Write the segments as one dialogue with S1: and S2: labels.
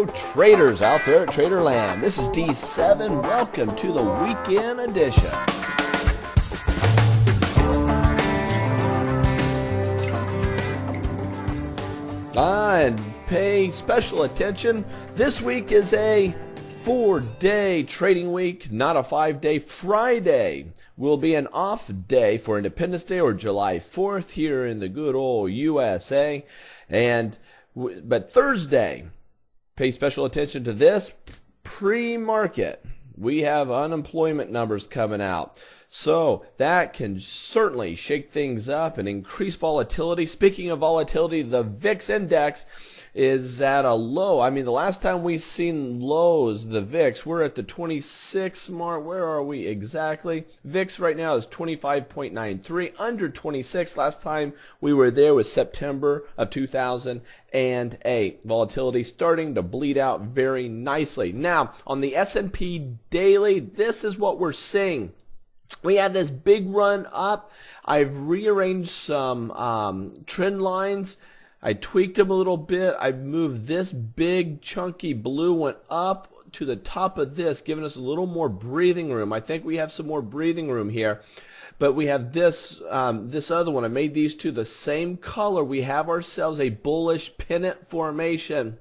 S1: Hello traders out there at Traderland. This is D7. Welcome to the weekend edition. And pay special attention. This week is a 4-day trading week, not a 5-day. Friday will be an off day for Independence Day or July 4th here in the good old USA. But Thursday, pay special attention to this pre-market. We have unemployment numbers coming out. So that can certainly shake things up and increase volatility. Speaking of volatility, the VIX index is at a low. I mean, the last time we seen lows, the VIX, we're at the 26 mark. Where are we exactly? VIX right now is 25.93, under 26. Last time we were there was September of 2008. Volatility starting to bleed out very nicely. Now, on the S&P daily, this is what we're seeing. We have this big run up. I've rearranged some trend lines. I tweaked them a little bit. I moved this big chunky blue one up to the top of this, giving us a little more breathing room. I think we have some more breathing room here. But we have this this other one. I made these two the same color. We have ourselves a bullish pennant formation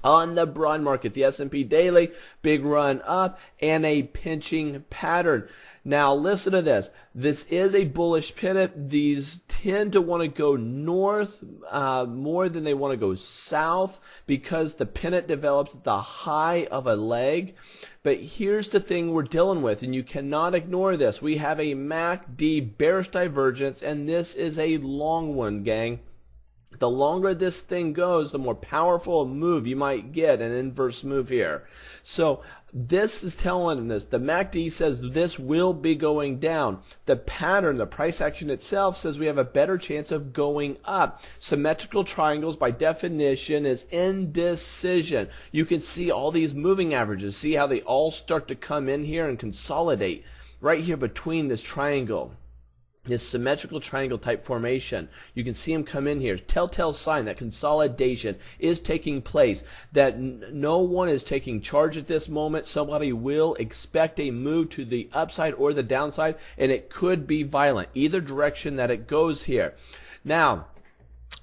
S1: on the broad market. The S&P daily, big run up and a pinching pattern. Now listen to this. This is a bullish pennant. These tend to want to go north more than they want to go south because the pennant develops at the high of a leg. But here's the thing we're dealing with, and you cannot ignore this. We have a MACD bearish divergence, and this is a long one, gang. The longer this thing goes, the more powerful a move you might get, an inverse move here. So this is telling this. The MACD says this will be going down. The pattern, the price action itself says we have a better chance of going up. Symmetrical triangles by definition is indecision. You can see all these moving averages. See how they all start to come in here and consolidate right here between this triangle. This symmetrical triangle type formation. You can see them come in here. Telltale sign that consolidation is taking place, that no one is taking charge at this moment. Somebody will expect a move to the upside or the downside, and it could be violent, either direction that it goes here. Now,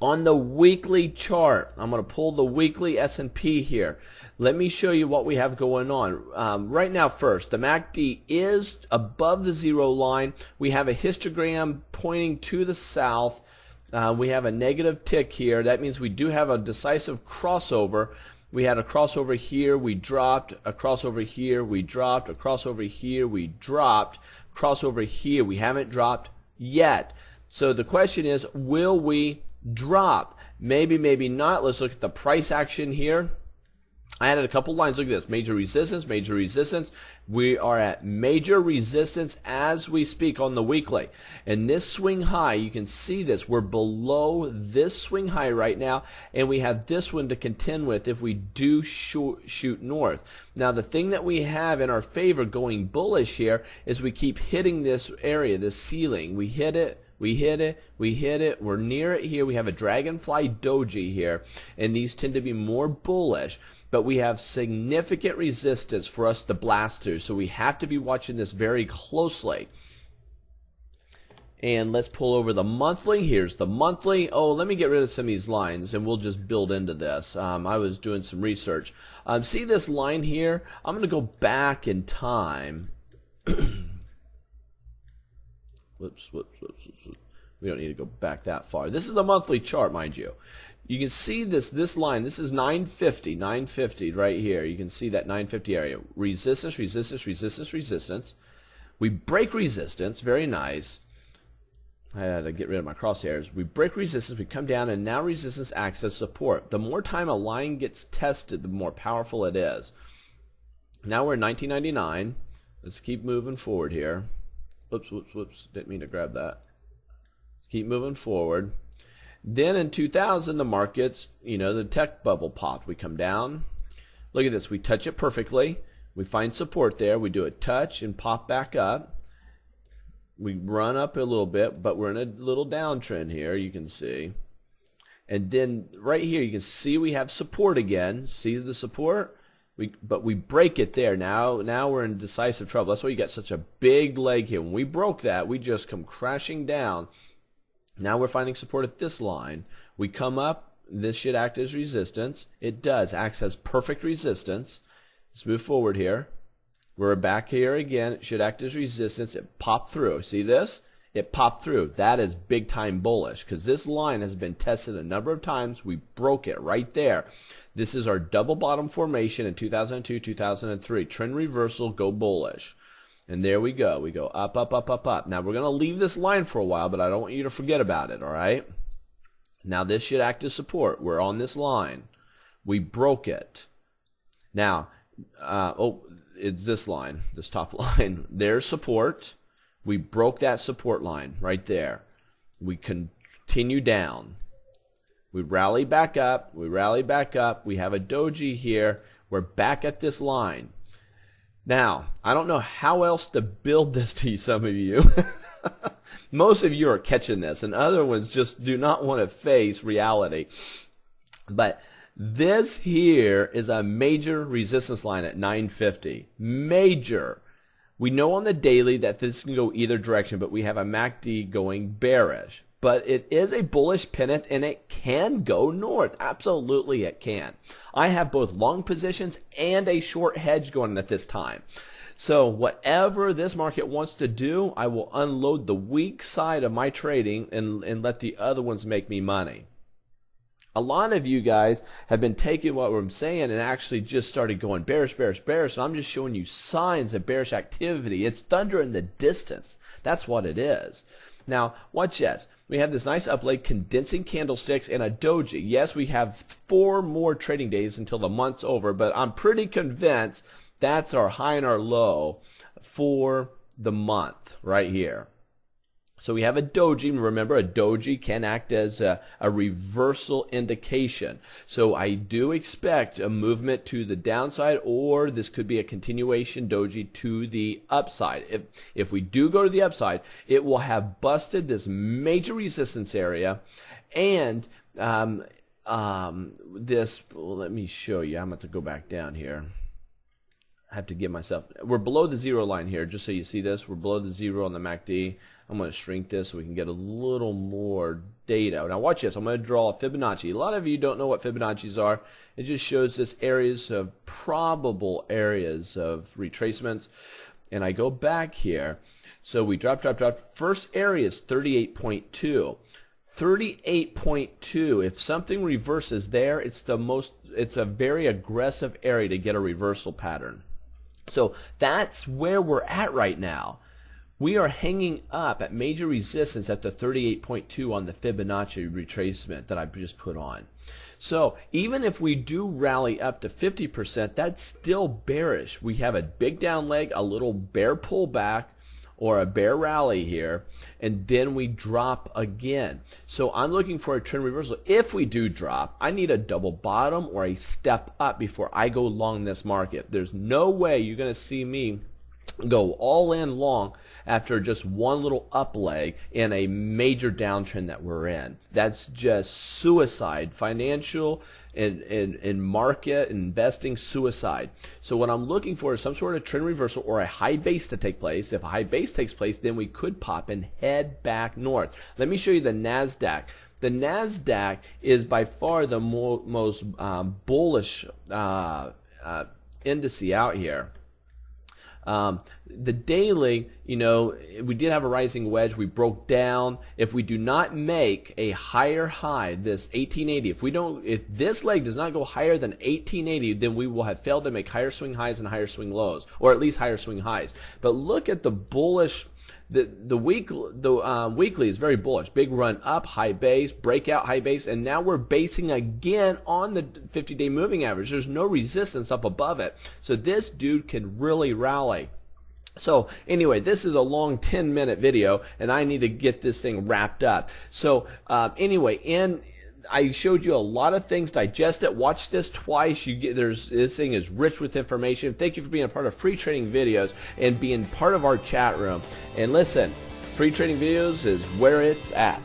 S1: on the weekly chart, I'm going to pull the weekly S&P here. Let me show you what we have going on. Right now, first, the MACD is above the zero line. We have a histogram pointing to the south. We have a negative tick here. That means we do have a decisive crossover. We had a crossover here, we dropped, a crossover here, we dropped, a crossover here, we dropped, crossover here, we haven't dropped yet. So the question is, will we drop? Maybe, maybe not. Let's look at the price action here. I added a couple lines. Look at this. Major resistance, major resistance. We are at major resistance as we speak on the weekly. And this swing high, you can see this. We're below this swing high right now, and we have this one to contend with if we do shoot north. Now, the thing that we have in our favor going bullish here is we keep hitting this area, this ceiling. We hit it. We hit it, we hit it, we're near it here. We have a dragonfly doji here, and these tend to be more bullish, but we have significant resistance for us to blast through, so we have to be watching this very closely. And let's pull over the monthly. Here's the monthly. Oh, let me get rid of some of these lines, and we'll just build into this. I was doing some research. See this line here? I'm going to go back in time. Whoops. We don't need to go back that far. This is the monthly chart, mind you. You can see this line. This is 950 right here. You can see that 950 area. Resistance, resistance, resistance, resistance. We break resistance. Very nice. I had to get rid of my crosshairs. We break resistance. We come down, and now resistance acts as support. The more time a line gets tested, the more powerful it is. Now we're in 1999. Let's keep moving forward here. Whoops. Didn't mean to grab that. Let's keep moving forward. Then in 2000, the markets, the tech bubble popped. We come down. Look at this. We touch it perfectly. We find support there. We do a touch and pop back up. We run up a little bit, but we're in a little downtrend here, you can see. And then right here you can see we have support again. See the support? But we break it there. Now we're in decisive trouble. That's why you got such a big leg here. When we broke that, we just come crashing down. Now we're finding support at this line. We come up. This should act as resistance. It does. Acts as perfect resistance. Let's move forward here. We're back here again. It should act as resistance. It popped through. See this? It popped through. That is big time bullish because this line has been tested a number of times. We broke it right there. This is our double bottom formation in 2002, 2003. Trend reversal, go bullish. And there we go. We go up, up, up, up, up. Now we're going to leave this line for a while, but I don't want you to forget about it, all right? Now this should act as support. We're on this line. We broke it. Now, it's this line, this top line. There's support. We broke that support line right there. We continue down. We rally back up. We rally back up. We have a doji here. We're back at this line. Now, I don't know how else to build this to you, some of you. Most of you are catching this, and other ones just do not want to face reality. But this here is a major resistance line at 950. Major. We know on the daily that this can go either direction, but we have a MACD going bearish. But it is a bullish pennant, and it can go north. Absolutely it can. I have both long positions and a short hedge going at this time. So whatever this market wants to do, I will unload the weak side of my trading and let the other ones make me money. A lot of you guys have been taking what I'm saying and actually just started going bearish, bearish, bearish. And I'm just showing you signs of bearish activity. It's thunder in the distance. That's what it is. Now, watch this. We have this nice up leg, condensing candlesticks, and a doji. Yes, we have 4 more trading days until the month's over, but I'm pretty convinced that's our high and our low for the month right here. So we have a doji. Remember, a doji can act as a reversal indication. So I do expect a movement to the downside, or this could be a continuation doji to the upside. If we do go to the upside, it will have busted this major resistance area, and well, let me show you. I'm going to go back down here. I have to give myself, we're below the zero line here, just so you see this. We're below the zero on the MACD. I'm going to shrink this so we can get a little more data. Now watch this. I'm going to draw a Fibonacci. A lot of you don't know what Fibonacci's are. It just shows us areas of probable areas of retracements. And I go back here. So we drop. First area is 38.2. 38.2. If something reverses there, it's a very aggressive area to get a reversal pattern. So that's where we're at right now. We are hanging up at major resistance at the 38.2 on the Fibonacci retracement that I just put on. So even if we do rally up to 50%, that's still bearish. We have a big down leg, a little bear pullback, or a bear rally here, and then we drop again. So I'm looking for a trend reversal. If we do drop, I need a double bottom or a step up before I go long this market. There's no way you're going to see me go all in long after just one little up leg in a major downtrend that we're in. That's just suicide, financial and market investing suicide. So what I'm looking for is some sort of trend reversal or a high base to take place. If a high base takes place, then we could pop and head back north. Let me show you the Nasdaq. The Nasdaq is by far the most bullish indice out here. The daily, you know, we did have a rising wedge. We broke down. If we do not make a higher high, this 1880, if this leg does not go higher than 1880, then we will have failed to make higher swing highs and higher swing lows, or at least higher swing highs. But look at the bullish. The weekly is very bullish. Big run up, high base, breakout, high base, and now we're basing again on the 50-day moving average. There's no resistance up above it. So this dude can really rally. So anyway, this is a long 10-minute video, and I need to get this thing wrapped up. So anyway, I showed you a lot of things. Digest it. Watch this twice. This thing is rich with information. Thank you for being a part of Free Trading Videos and being part of our chat room. And listen, Free Trading Videos is where it's at.